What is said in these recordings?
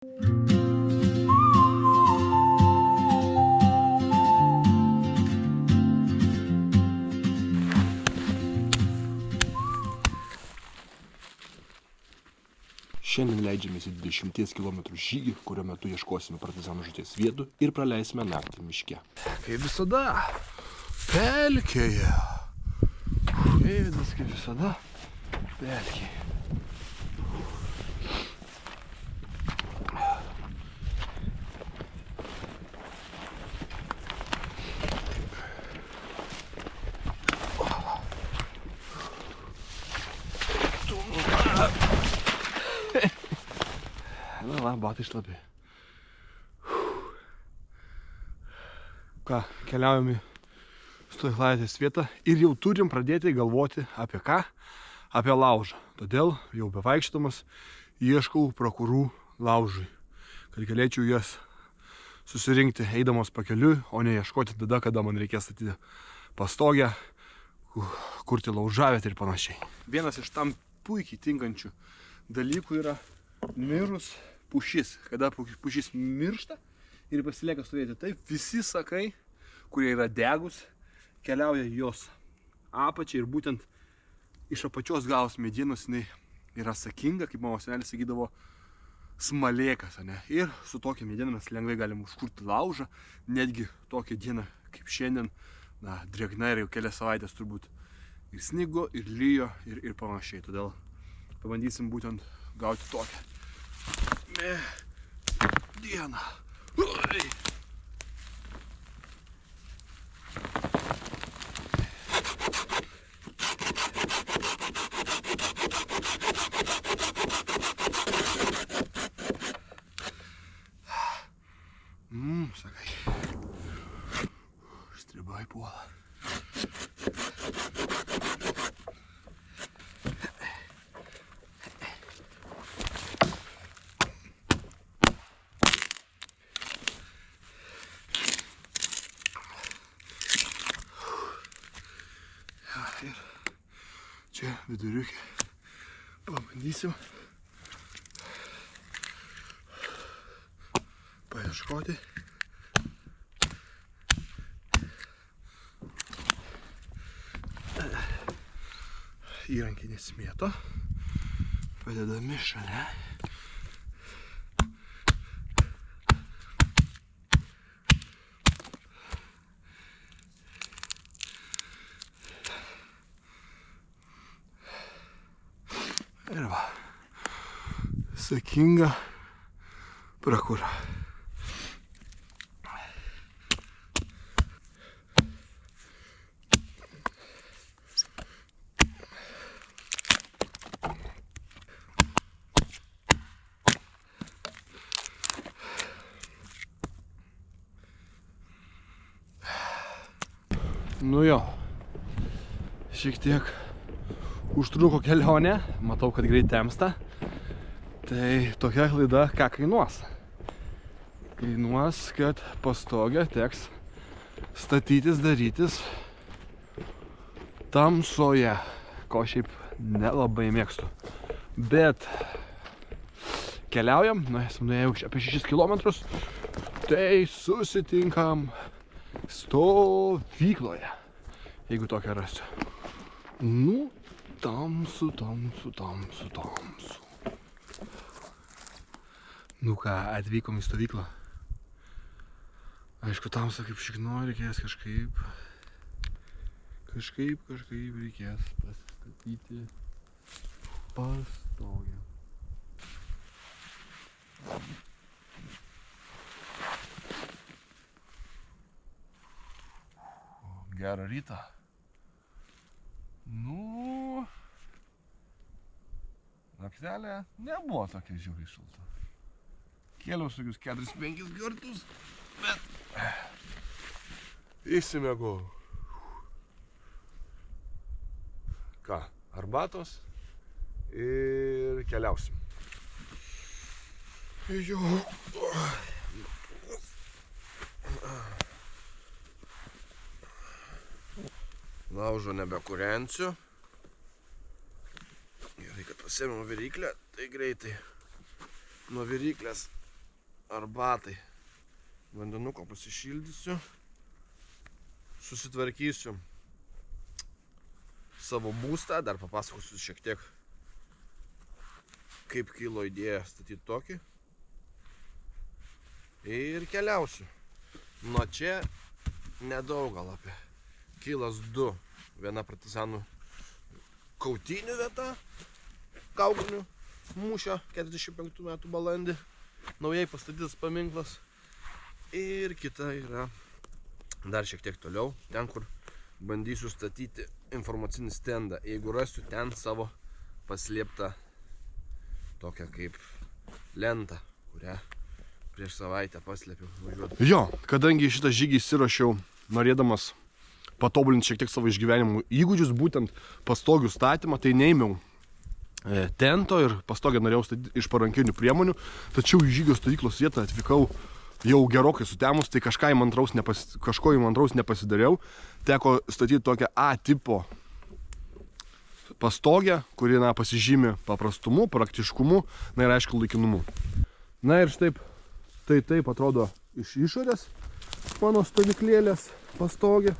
Šiandien leidžiamės į 20 km žygį, kurio metu ieškosime partizanų žūties vietų ir praleisime naktį miške. Kaip visada, pelkėje. Ėdas kaip visada, pelkėje. Na, batai šlapi. Ką, keliaujam į stovyklavietės vietą ir jau turim pradėti galvoti apie ką? Apie laužą. Todėl jau bevaikščiodamas ieškau prakurų laužui, kad galėčiau jas susirinkti eidamas pakeliui, o ne ieškoti tada, kada man reikės statyti pastogę, kurti laužavietę ir panašiai. Vienas iš tam puikiai tinkančių dalykų yra mirus pušis. Kada pušis miršta ir pasilieka stovėti taip, visi sakai, kurie yra degus, keliauja jos apačią ir būtent iš apačios gavus medienos jinai yra sakinga, kaip mano senelis sakydavo, smalėkas, ane? Ir su tokia mediena mes lengvai galim užkurti laužą, netgi tokią dieną kaip šiandien, na, drėgna ir jau kelias savaitės turbūt ir snigo, ir lyjo, ir panašiai. Todėl pabandysim būtent gauti tokią dieną. Ui. Sakai, stribai puola. Ir čia viduriukė pabandysim paieškoti įrankį nesmėto, padedami šalia. Ir va, sakinga prakura. Nu jo, šiek tiek užtruko kelionė, matau, kad greit temsta. Tai tokia klaida ką kainuos? Kainuos, kad pastogę teks statytis, darytis tamsoje, ko šiaip nelabai mėgstu. Bet keliaujam, nuėjau apie 6 kilometrus, tai susitinkam stovykloje, jeigu tokią rasiu. Nu, tamsu. Nu ką, atvykom į stovyklą. Aišku, tamsa kaip šikno, reikės kažkaip reikės pasistatyti pastogę. Gerą rytą. Nu, naktelė nebuvo tokia žiauriai šalta. Kėliau tokius 4-5 kartus, bet išsimiegojau. Ką, arbatos ir keliausim. Jo. Laužo nebekurensiu. Gerai, kad pasiėmiau viryklę, tai greitai nuo viryklės arbatai. Vandenuko pasišildysiu. Susitvarkysiu savo būstą. Dar papasakosiu šiek tiek, kaip kilo idėja statyti tokį. Ir keliausiu. Nuo čia nedaug gal apie kilas 2. Viena partizanų kautynių vieta, Kaugonių mūšio 45 metų balandį. Naujai pastatytas paminklas. Ir kita yra dar šiek tiek toliau, ten kur bandysiu statyti informacinį stendą. Jeigu rasiu ten savo paslėptą tokią kaip lentą, kurią prieš savaitę paslėpiau važiuoti. Jo, kadangi šitą žygį įsiruošiau norėdamas patobulinti šiek tiek savo išgyvenimų įgūdžius, būtent pastogių statymą, tai neėmiau tento ir pastogę norėjau statyti iš parankinių priemonių, tačiau į žygio stovyklos vietą atvykau jau gerokai sutemus, tai kažko įmantraus nepasidariau. Teko statyti tokią A tipo pastogę, kuri pasižymi paprastumu, praktiškumu, na ir aišku laikinumu. Na ir štai taip atrodo iš išorės mano stovyklėlės pastogė.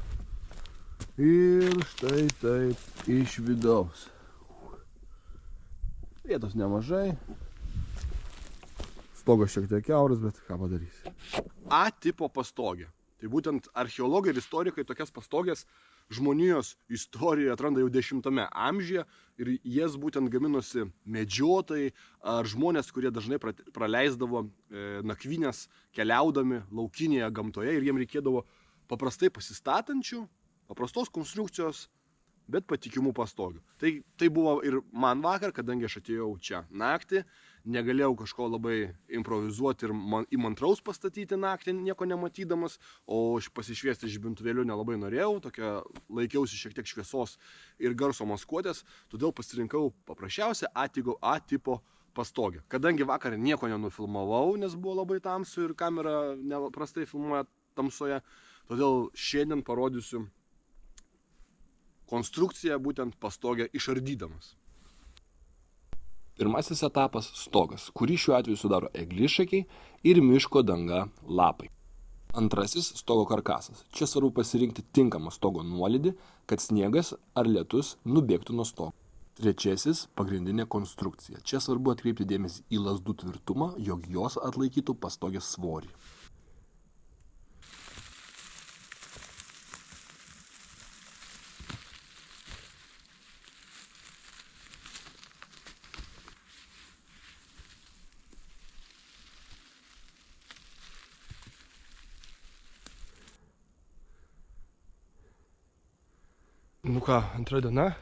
Ir štai taip iš vidaus. Vietos nemažai. Stogas šiek tiek kiauras, bet ką padarysi. A tipo pastogė. Tai būtent archeologai ir istorikai tokias pastogės žmonijos istorijoje atranda jau 10 amžiuje ir jas būtent gaminosi medžiotojai ar žmonės, kurie dažnai praleisdavo nakvynės keliaudami laukinėje gamtoje ir jiem reikėdavo paprastai pasistatančių, paprastos konstrukcijos, bet patikimų pastogių. Tai buvo ir man vakar, kadangi aš atėjau čia naktį, negalėjau kažko labai improvizuoti ir įmantraus pastatyti naktį, nieko nematydamas, o pasišviesti žibintuvėliu nelabai norėjau, laikiausi šiek tiek šviesos ir garso maskuotės, todėl pasirinkau paprasčiausią A tipo pastogę. Kadangi vakar nieko nenufilmavau, nes buvo labai tamsu ir kamera neprastai filmuoja tamsoje, todėl šiandien parodysiu konstrukciją būtent pastogę išardydamas. Pirmasis etapas – stogas, kurį šiuo atveju sudaro eglišakiai ir miško danga lapai. Antrasis – stogo karkasas. Čia svarbu pasirinkti tinkamą stogo nuolydį, kad sniegas ar lietus nubėgtų nuo stogo. Trečiasis – pagrindinė konstrukcija. Čia svarbu atkreipti dėmesį į lazdų tvirtumą, jog jos atlaikytų pastogės svorį. Nu ką, antra diena,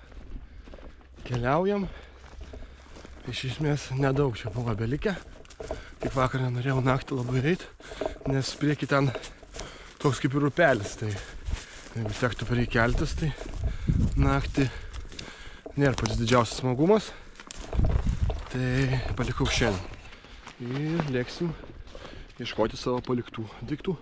keliaujam, iš esmės nedaug čia buvo belikę, tik vakar nenorėjau naktį labai eiti, nes prieki ten toks kaip ir upelis, tai jeigu tektų per jį keltis, tai naktį nėra pats didžiausias smagumas, tai palikau šiandien ir lėksim ieškoti savo paliktų daiktų.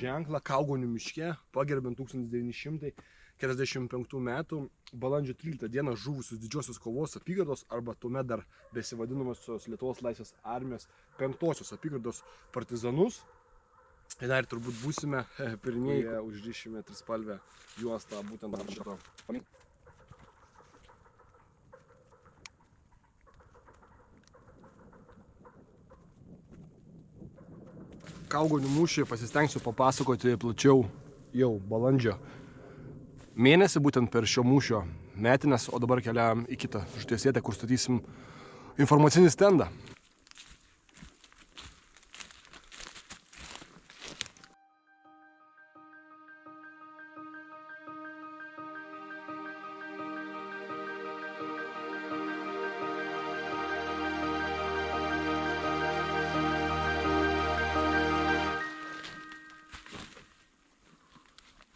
Ženklą Kaugonių miške, pagerbint 1945 metų balandžio 13 dieną žuvusius didžiosios kovos apygardos arba tuomet dar besivadinamosios Lietuvos laisvės armijos 5-osios apygardos partizanus. Ir dar turbūt būsime pirmieji, užrišime trispalvę juostą būtent ant šito paminklo. Kaugonių mūšį pasistengsiu papasakoti plačiau jau balandžio mėnesį, būtent per šio mūšio metines, o dabar keliaujam į kitą žūties vietą, kur statysim informacinį stendą.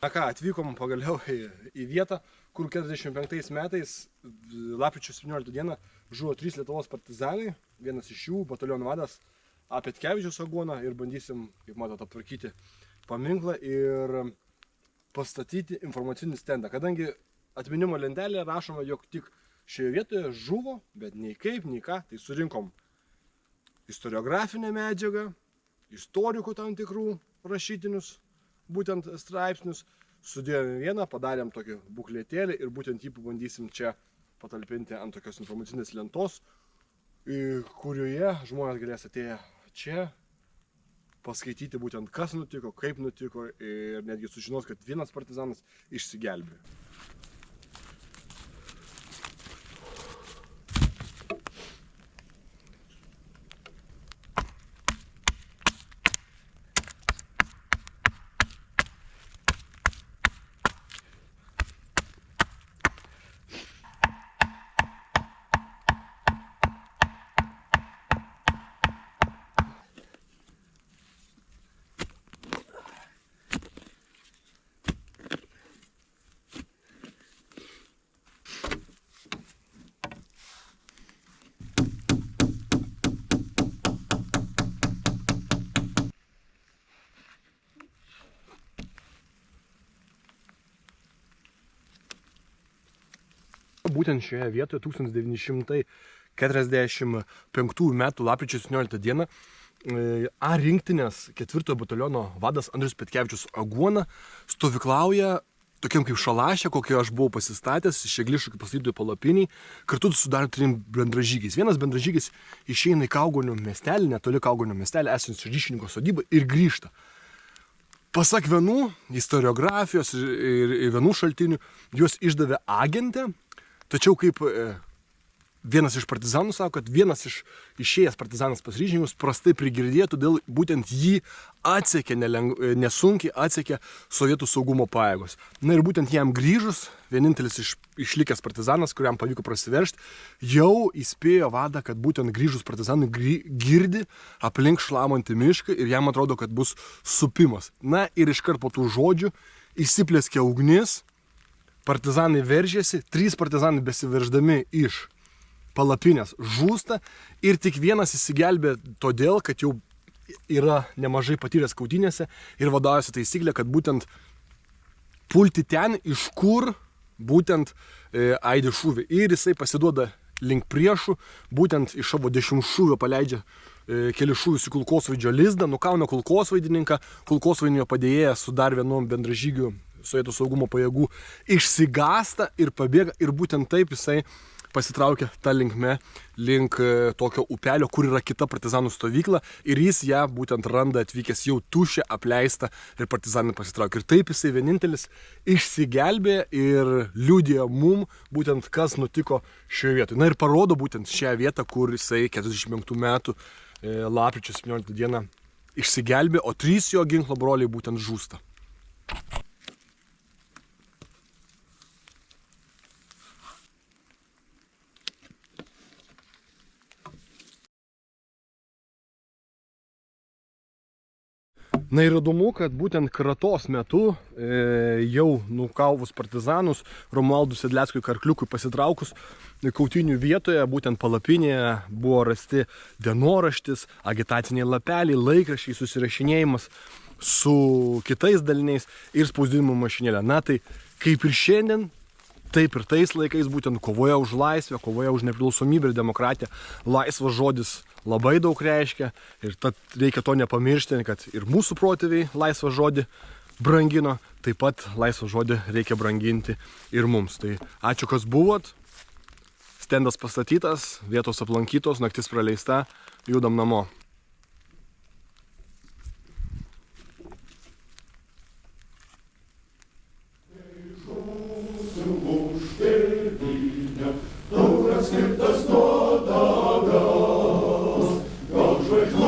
Na ką, atvykom pagaliau į vietą, kur 45 metais, lapkričio 17 dieną, žuvo 3 Lietuvos partizanai. Vienas iš jų, bataliono vadas A. Petkevičiaus aguoną ir bandysim, kaip matot, aptvarkyti paminklą ir pastatyti informacinį stendą. Kadangi atminimo lentelėje rašoma, jog tik šioje vietoje žuvo, bet nei kaip, nei ką, tai surinkom istoriografinę medžiagą, istorikų tam tikrų rašytinius, būtent straipsnius, sudėjome vieną, padarėm tokį buklėtėlį ir būtent jį pabandysim čia patalpinti ant tokios informacinės lentos, kurioje žmonės galės atėję čia paskaityti būtent kas nutiko, kaip nutiko ir netgi sužinos, kad vienas partizanas išsigelbėjo. Būtent šioje vietoje 1945 metų lapkričio 17 dieną A rinktinės 4 bataliono vadas Andrius Petkevičius Aguona stovyklauja tokiam kaip šalašė, kokio aš buvau pasistatęs iš Eglišakių pastatytoj palapinėj, kartu su dar 3 bendražygiais. Vienas bendražygis išeina į Kaugonių miestelį, netoli Kaugonių miestelį, esančią ryšininko sodybą ir grįžta. Pasak vienų istoriografijos ir vienų šaltinių, juos išdavė agentė. Tačiau kaip vienas iš partizanų sako, kad vienas išėjęs partizanas pas ryšininkus prastai prigirdėjo, todėl būtent jį atsekė, nesunkiai atsekė sovietų saugumo pajėgos. Na ir būtent jam grįžus, vienintelis išlikęs partizanas, kuriam pavyko prasiveržti, jau įspėjo vadą, kad būtent grįžus partizanui girdi aplink šlamantį mišką ir jam atrodo, kad bus supimas. Na ir iškart po tų žodžių įsiplėskė ugnis. Partizanai veržėsi, 3 partizanai besiverždami iš palapinės žūsta ir tik vienas įsigelbė todėl, kad jau yra nemažai patyręs kautynėse ir vadovaujasi taisyklė, kad būtent pulti ten, iš kur būtent aidi šūvį. Ir jisai pasiduoda link priešų, būtent iš savo 10 šūvio paleidžia keli šūvius į kulkosvaidžio lizdą, nukauna kulkosvaidininką, kulkosvaidinio padėjėją su dar vienu bendražygiu sovietų saugumo pajėgų išsigąsta ir pabėga ir būtent taip jisai pasitraukia tą linkme link tokio upelio, kur yra kita partizanų stovykla ir jis ją būtent randa atvykęs jau tuščią, apleistą ir partizanai pasitraukia. Ir taip jisai vienintelis išsigelbėja ir liudija mum būtent kas nutiko šioje vietoje. Na ir parodo būtent šią vietą, kur jisai 45 metų lapkričio 17 dieną išsigelbė, o 3 jo ginklo broliai būtent žūsta. Na ir įdomu, kad būtent kratos metu jau nukauvus partizanus Romualdui Sedleckui Karkliukui pasitraukus kautynių vietoje, būtent palapinėje buvo rasti dienoraštis, agitaciniai lapeliai, laikraščiai, susirašinėjimas su kitais daliniais ir spausdinimo mašinėlė. Na tai kaip ir šiandien, taip ir tais laikais būtent kovoje už laisvę, kovoje už nepriklausomybę ir demokratiją laisvas žodis labai daug reiškia ir tad reikia to nepamiršti, kad ir mūsų protėviai laisvą žodį brangino, taip pat laisvą žodį reikia branginti ir mums. Tai ačiū, kas buvot, stendas pastatytas, vietos aplankytos, naktis praleista, judam namo. Skirtas nuo tavęs, gal žvaigždžių